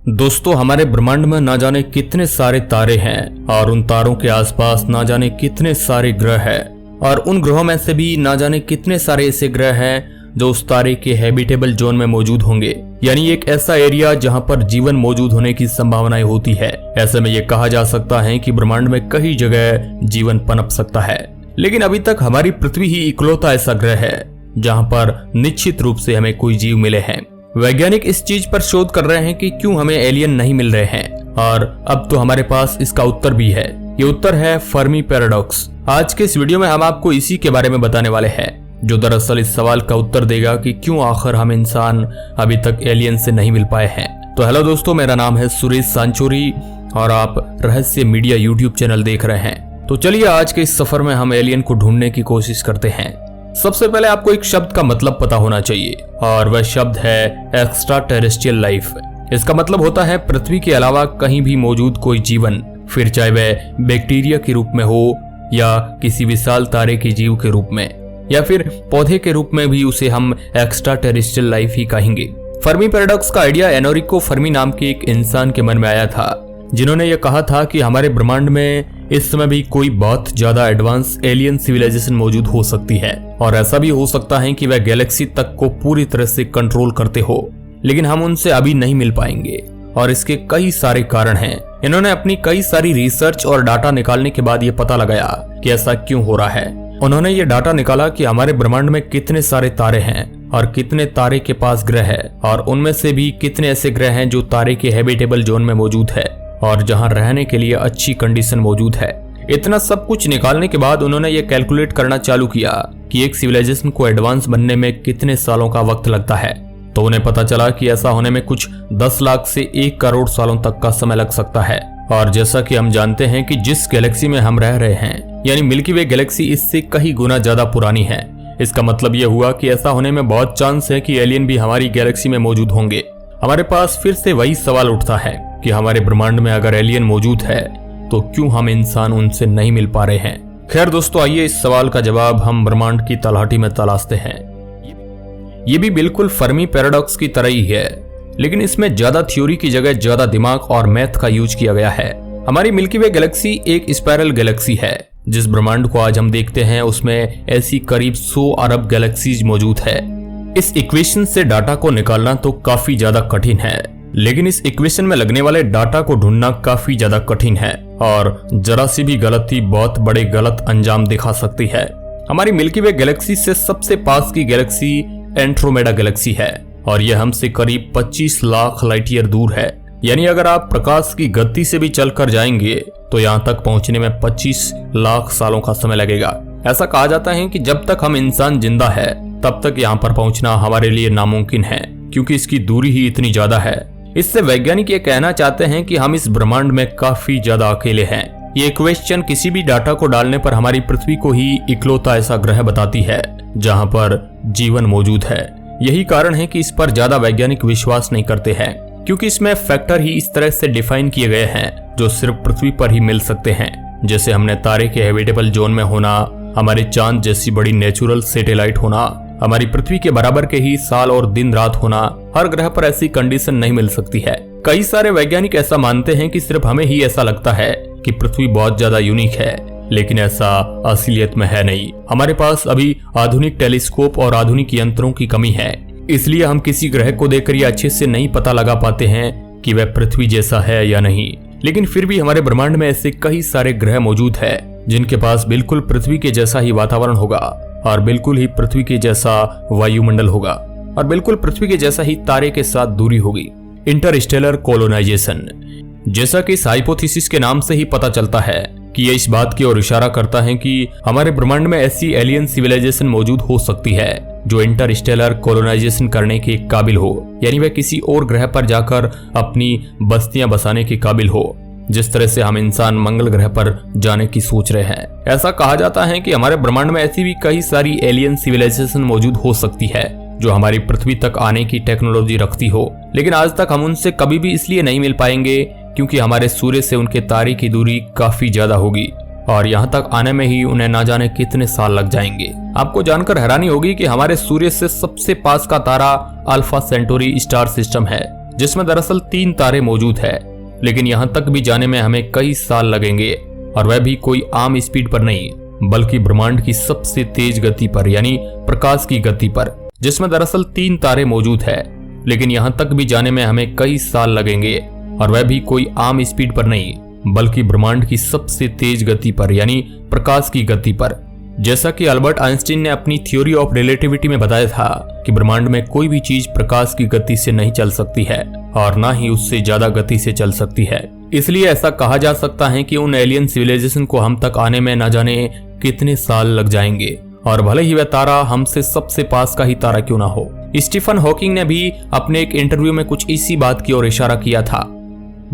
दोस्तों, हमारे ब्रह्मांड में ना जाने कितने सारे तारे हैं और उन तारों के आसपास ना जाने कितने सारे ग्रह हैं और उन ग्रहों में से भी ना जाने कितने सारे ऐसे ग्रह हैं जो उस तारे के हैबिटेबल जोन में मौजूद होंगे, यानी एक ऐसा एरिया जहां पर जीवन मौजूद होने की संभावनाएं होती है। ऐसे में ये कहा जा सकता है कि ब्रह्मांड में कई जगह जीवन पनप सकता है, लेकिन अभी तक हमारी पृथ्वी ही इकलौता ऐसा ग्रह है जहां पर निश्चित रूप से हमें कोई जीव मिले हैं। वैज्ञानिक इस चीज पर शोध कर रहे हैं कि क्यों हमें एलियन नहीं मिल रहे हैं, और अब तो हमारे पास इसका उत्तर भी है। ये उत्तर है फर्मी पैराडॉक्स। आज के इस वीडियो में हम आपको इसी के बारे में बताने वाले हैं, जो दरअसल इस सवाल का उत्तर देगा कि क्यों आखिर हम इंसान अभी तक एलियन से नहीं मिल पाए हैं। तो हेलो दोस्तों, मेरा नाम है सुरेश सांचोरी और आप रहस्य मीडिया यूट्यूब चैनल देख रहे हैं। तो चलिए आज के इस सफर में हम एलियन को ढूंढने की कोशिश करते हैं। सबसे पहले आपको एक शब्द का मतलब पता होना चाहिए, और वह शब्द है एक्स्ट्रा टेरेस्ट्रियल लाइफ। इसका मतलब होता है पृथ्वी के अलावा कहीं भी मौजूद कोई जीवन, फिर चाहे वह बैक्टीरिया के रूप में हो या किसी विशाल तारे के जीव के रूप में या फिर पौधे के रूप में, भी उसे हम एक्स्ट्रा टेरेस्ट्रियल लाइफ ही कहेंगे। फर्मी पैराडॉक्स का आइडिया एनोरिको फर्मी नाम के एक इंसान के मन में आया था, जिन्होंने यह कहा था कि हमारे ब्रह्मांड में इस समय भी कोई बहुत ज्यादा एडवांस एलियन सिविलाइजेशन मौजूद हो सकती है, और ऐसा भी हो सकता है कि वह गैलेक्सी तक को पूरी तरह से कंट्रोल करते हो, लेकिन हम उनसे अभी नहीं मिल पाएंगे। और इसके कई सारे कारण हैं। इन्होंने अपनी कई सारी रिसर्च और डाटा निकालने के बाद ये पता लगाया कि ऐसा क्यों हो रहा है। उन्होंने ये डाटा निकाला कि हमारे ब्रह्मांड में कितने सारे तारे हैं और कितने तारे के पास ग्रह है, और उनमें से भी कितने ऐसे ग्रह हैं जो तारे के हैबिटेबल जोन में मौजूद है और जहां रहने के लिए अच्छी कंडीशन मौजूद है। इतना सब कुछ निकालने के बाद उन्होंने ये कैलकुलेट करना चालू किया कि एक सिविलाइजेशन को एडवांस बनने में कितने सालों का वक्त लगता है। तो उन्हें पता चला कि ऐसा होने में कुछ 10 लाख से 1 करोड़ सालों तक का समय लग सकता है। और जैसा कि हम जानते हैं कि जिस गैलेक्सी में हम रह रहे हैं, यानी मिल्की वे गैलेक्सी, इससे कई गुना ज्यादा पुरानी है। इसका मतलब यह हुआ कि ऐसा होने में बहुत चांस है कि एलियन भी हमारी गैलेक्सी में मौजूद होंगे। हमारे पास फिर से वही सवाल उठता है कि हमारे ब्रह्मांड में अगर एलियन मौजूद है तो क्यों हम इंसान उनसे नहीं मिल पा रहे हैं। खैर दोस्तों, आइए इस सवाल का जवाब हम ब्रह्मांड की तलाटी में तलाशते हैं। ये भी बिल्कुल फर्मी पैराडॉक्स की तरह ही है, लेकिन इसमें ज्यादा थ्योरी की जगह ज्यादा दिमाग और मैथ का यूज किया गया है। हमारी मिल्की वे गैलेक्सी एक स्पाइरल गैलेक्सी है। जिस ब्रह्मांड को आज हम देखते हैं उसमें ऐसी करीब 100 अरब गैलेक्सीज मौजूद है। इस इक्वेशन से डाटा को निकालना तो काफी ज्यादा कठिन है, लेकिन इस इक्वेशन में लगने वाले डाटा को ढूंढना काफी ज्यादा कठिन है, और जरा सी भी गलती बहुत बड़े गलत अंजाम दिखा सकती है। हमारी मिल्की वे गैलेक्सी से सबसे पास की गैलेक्सी एंड्रोमेडा गैलेक्सी है, और यह हमसे करीब 25 लाख लाइट ईयर दूर है। यानी अगर आप प्रकाश की गति से भी चलकर जाएंगे तो यहाँ तक पहुंचने में 25 लाख सालों का समय लगेगा। ऐसा कहा जाता है कि जब तक हम इंसान जिंदा है तब तक यहाँ पर पहुंचना हमारे लिए नामुमकिन है, क्योंकि इसकी दूरी ही इतनी ज्यादा है। इससे वैज्ञानिक ये कहना चाहते हैं कि हम इस ब्रह्मांड में काफी ज्यादा अकेले हैं। ये क्वेश्चन किसी भी डाटा को डालने पर हमारी पृथ्वी को ही इकलौता ऐसा ग्रह बताती है जहां पर जीवन मौजूद है। यही कारण है कि इस पर ज्यादा वैज्ञानिक विश्वास नहीं करते हैं, क्योंकि इसमें फैक्टर ही इस तरह से डिफाइन किए गए हैं जो सिर्फ पृथ्वी पर ही मिल सकते हैं। जैसे हमने तारे के हैबिटेबल जोन में होना, हमारे चांद जैसी बड़ी नेचुरल सैटेलाइट होना, हमारी पृथ्वी के बराबर के ही साल और दिन रात होना। हर ग्रह पर ऐसी कंडीशन नहीं मिल सकती है। कई सारे वैज्ञानिक ऐसा मानते हैं कि सिर्फ हमें ही ऐसा लगता है कि पृथ्वी बहुत ज्यादा यूनिक है, लेकिन ऐसा असलियत में है नहीं। हमारे पास अभी आधुनिक टेलीस्कोप और आधुनिक यंत्रों की कमी है, इसलिए हम किसी ग्रह को देखकर यह अच्छे से नहीं पता लगा पाते हैं कि वह पृथ्वी जैसा है या नहीं। लेकिन फिर भी हमारे ब्रह्मांड में ऐसे कई सारे ग्रह मौजूद है जिनके पास बिल्कुल पृथ्वी के जैसा ही वातावरण होगा, और बिल्कुल ही पृथ्वी के जैसा वायुमंडल होगा, और बिल्कुल पृथ्वी के जैसा ही तारे के साथ दूरी होगी। इंटरस्टेलर कोलोनाइजेशन, जैसा कि इस हाइपोथेसिस के नाम से ही पता चलता है कि यह इस बात की ओर इशारा करता है कि हमारे ब्रह्मांड में ऐसी एलियन सिविलाइजेशन मौजूद हो सकती है जो इंटरस्टेलर कोलोनाइजेशन करने के काबिल हो, यानी वह किसी और ग्रह पर जाकर अपनी बस्तियां बसाने के काबिल हो, जिस तरह से हम इंसान मंगल ग्रह पर जाने की सोच रहे हैं। ऐसा कहा जाता है कि हमारे ब्रह्मांड में ऐसी भी कई सारी एलियन सिविलाइजेशन मौजूद हो सकती है जो हमारी पृथ्वी तक आने की टेक्नोलॉजी रखती हो, लेकिन आज तक हम उनसे कभी भी इसलिए नहीं मिल पाएंगे क्योंकि हमारे सूर्य से उनके तारे की दूरी काफी ज्यादा होगी, और यहाँ तक आने में ही उन्हें ना जाने कितने साल लग जाएंगे। आपको जानकर हैरानी होगी कि हमारे सूर्य से सबसे पास का तारा अल्फा सेंटोरी स्टार सिस्टम है, जिसमें दरअसल 3 तारे मौजूद है, लेकिन यहाँ तक भी जाने में हमें कई साल लगेंगे, और वह भी कोई आम स्पीड पर नहीं, बल्कि ब्रह्मांड की सबसे तेज गति पर, यानी प्रकाश की गति पर, जिसमें दरअसल 3 तारे मौजूद है, लेकिन यहाँ तक भी जाने में हमें कई साल लगेंगे, और वह भी कोई आम स्पीड पर नहीं, बल्कि ब्रह्मांड की सबसे तेज गति पर, यानी प्रकाश की गति पर। जैसा कि अल्बर्ट आइंस्टीन ने अपनी थ्योरी ऑफ रिलेटिविटी में बताया था कि ब्रह्मांड में कोई भी चीज प्रकाश की गति से नहीं चल सकती है और ना ही उससे ज्यादा गति से चल सकती है। इसलिए ऐसा कहा जा सकता है कि उन एलियन सिविलाइजेशन को हम तक आने में न जाने कितने साल लग जाएंगे, और भले ही वह तारा हमसे सबसे पास का ही तारा क्यों ना हो। स्टीफन हॉकिंग ने भी अपने एक इंटरव्यू में कुछ इसी बात की ओर इशारा किया था।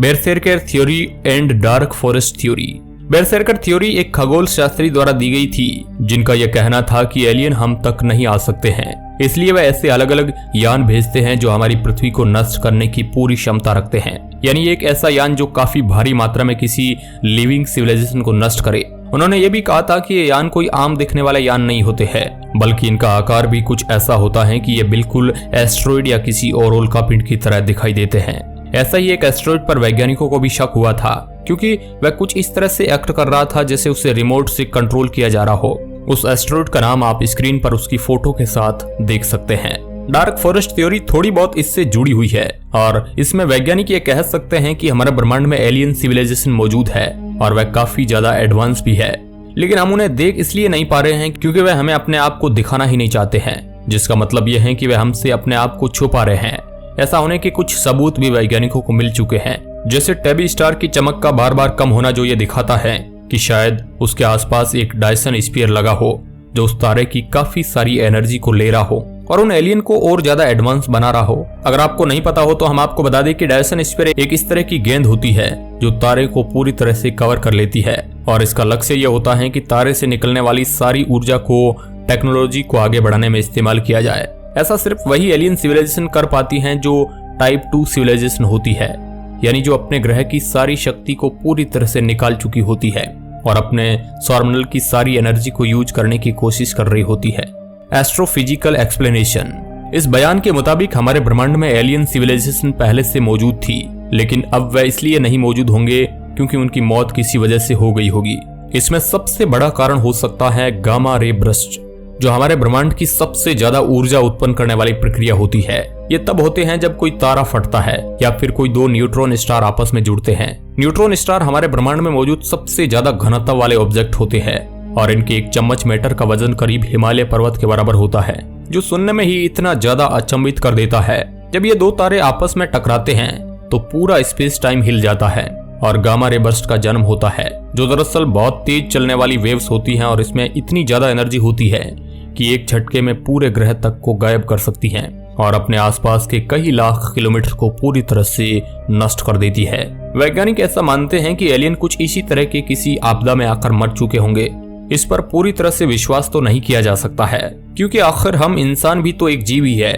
Berserker theory and dark forest theory. Berserker theory एक खगोल शास्त्री द्वारा दी गई थी, जिनका यह कहना था कि एलियन हम तक नहीं आ सकते हैं, इसलिए वह ऐसे अलग अलग यान भेजते हैं जो हमारी पृथ्वी को नष्ट करने की पूरी क्षमता रखते हैं, यानी एक ऐसा यान जो काफी भारी मात्रा में किसी लिविंग सिविलाइजेशन को नष्ट करे। उन्होंने ये भी कहा था कि ये यान कोई आम दिखने वाले यान नहीं होते हैं, बल्कि इनका आकार भी कुछ ऐसा होता है कि ये बिल्कुल एस्ट्रॉइड या किसी और उल्कापिंड की तरह दिखाई देते हैं। ऐसा ही एक एस्ट्रॉइड पर वैज्ञानिकों को भी शक हुआ था, क्योंकि वह कुछ इस तरह से एक्ट कर रहा था जैसे उसे रिमोट से कंट्रोल किया जा रहा हो। उस एस्ट्रॉइड का नाम आप स्क्रीन पर उसकी फोटो के साथ देख सकते हैं। डार्क फॉरेस्ट थ्योरी थोड़ी बहुत इससे जुड़ी हुई है, और इसमें वैज्ञानिक ये कह सकते हैं कि हमारे ब्रह्मांड में एलियन सिविलाइजेशन मौजूद है और वह काफी ज्यादा एडवांस भी है, लेकिन हम उन्हें देख इसलिए नहीं पा रहे हैं क्योंकि वह हमें अपने आप को दिखाना ही नहीं चाहते हैं, जिसका मतलब यह है कि वह हमसे अपने आप को छुपा रहे हैं। ऐसा होने के कुछ सबूत भी वैज्ञानिकों को मिल चुके हैं, जैसे टेबी स्टार की चमक का बार बार कम होना, जो ये दिखाता है कि शायद उसके आसपास एक डायसन स्फीयर लगा हो जो उस तारे की काफी सारी एनर्जी को ले रहा हो और उन एलियन को और ज्यादा एडवांस बना रहा हो। अगर आपको नहीं पता हो तो हम आपको बता दें कि डायसन स्फीयर एक इस तरह की गेंद होती है जो तारे को पूरी तरह से कवर कर लेती है, और इसका लक्ष्य यह होता है कि तारे से निकलने वाली सारी ऊर्जा को टेक्नोलॉजी को आगे बढ़ाने में इस्तेमाल किया जाए। ऐसा सिर्फ वही एलियन सिविलाइजेशन कर पाती हैं जो टाइप 2 सिविलाइजेशन होती है, यानी जो अपने ग्रह की सारी शक्ति को पूरी तरह से निकाल चुकी होती है और अपने सौरमंडल की सारी एनर्जी को यूज करने की कोशिश कर रही होती है। Astrophysical explanation. इस बयान के मुताबिक हमारे ब्रह्मांड में एलियन सिविलाइजेशन पहले से मौजूद थी, लेकिन अब वह इसलिए नहीं मौजूद होंगे क्योंकि उनकी मौत किसी वजह से हो गई होगी। इसमें सबसे बड़ा कारण हो सकता है गामा रे बर्स्ट, जो हमारे ब्रह्मांड की सबसे ज्यादा ऊर्जा उत्पन्न करने वाली प्रक्रिया होती है। ये तब होते हैं जब कोई तारा फटता है या फिर कोई 2 न्यूट्रॉन स्टार आपस में जुड़ते हैं। न्यूट्रॉन स्टार हमारे ब्रह्मांड में मौजूद सबसे ज्यादा घनत्व वाले ऑब्जेक्ट होते हैं और इनके एक चम्मच मैटर का वजन करीब हिमालय पर्वत के बराबर होता है, जो सुनने में ही इतना ज्यादा अचंभित कर देता है। जब ये 2 तारे आपस में टकराते हैं तो पूरा स्पेस टाइम हिल जाता है और गामा रे बर्स्ट का जन्म होता है, जो दरअसल बहुत तेज चलने वाली वेव्स होती हैं और इसमें इतनी ज्यादा एनर्जी होती है कि एक झटके में पूरे ग्रह तक को गायब कर सकती हैं और अपने आसपास के कई लाख किलोमीटर को पूरी तरह से नष्ट कर देती है। वैज्ञानिक ऐसा मानते हैं कि एलियन कुछ इसी तरह के किसी आपदा में आकर मर चुके होंगे। इस पर पूरी तरह से विश्वास तो नहीं किया जा सकता है, क्योंकि आखिर हम इंसान भी तो एक जीव ही है,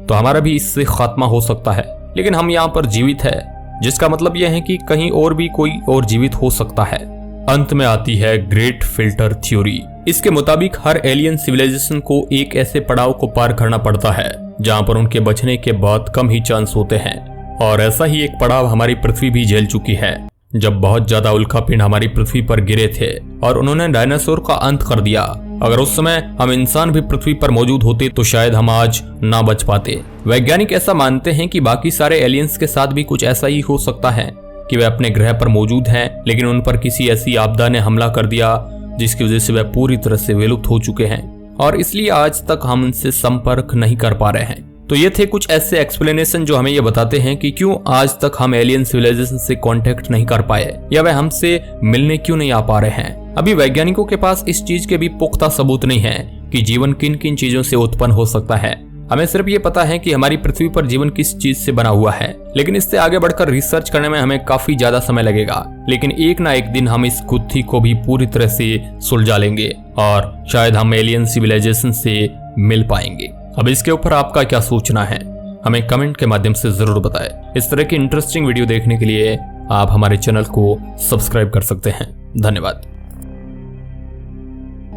तो हमारा भी इससे खात्मा हो सकता है। लेकिन हम यहाँ पर जीवित है, जिसका मतलब यह है कि कहीं और भी कोई और जीवित हो सकता है। अंत में आती है ग्रेट फिल्टर थ्योरी। इसके मुताबिक हर एलियन सिविलाइजेशन को एक ऐसे पड़ाव को पार करना पड़ता है जहां पर उनके बचने के बाद कम ही चांस होते हैं, और ऐसा ही एक पड़ाव हमारी पृथ्वी भी झेल चुकी है, जब बहुत ज्यादा उल्कापिंड हमारी पृथ्वी पर गिरे थे और उन्होंने डायनासोर का अंत कर दिया। अगर उस समय हम इंसान भी पृथ्वी पर मौजूद होते तो शायद हम आज ना बच पाते। वैज्ञानिक ऐसा मानते हैं कि बाकी सारे एलियंस के साथ भी कुछ ऐसा ही हो सकता है कि वे अपने ग्रह पर मौजूद हैं, लेकिन उन पर किसी ऐसी आपदा ने हमला कर दिया जिसकी वजह से वे पूरी तरह से विलुप्त हो चुके हैं और इसलिए आज तक हम उनसे संपर्क नहीं कर पा रहे हैं। तो ये थे कुछ ऐसे एक्सप्लेनेशन जो हमें ये बताते हैं कि क्यों आज तक हम एलियन सिविलाइजेशन से कांटेक्ट नहीं कर पाए या वे हमसे मिलने क्यों नहीं आ पा रहे हैं। अभी वैज्ञानिकों के पास इस चीज के भी पुख्ता सबूत नहीं है कि जीवन किन किन चीजों से उत्पन्न हो सकता है। हमें सिर्फ ये पता है कि हमारी पृथ्वी पर जीवन किस चीज से बना हुआ है, लेकिन इससे आगे बढ़कर रिसर्च करने में हमें काफी ज्यादा समय लगेगा। लेकिन एक ना एक दिन हम इस गुत्थी को भी पूरी तरह से सुलझा लेंगे और शायद हम एलियन सिविलाइजेशन से मिल पाएंगे। अब इसके ऊपर आपका क्या सोचना है, हमें कमेंट के माध्यम से जरूर बताएं। इस तरह की इंटरेस्टिंग वीडियो देखने के लिए आप हमारे चैनल को सब्सक्राइब कर सकते हैं। धन्यवाद।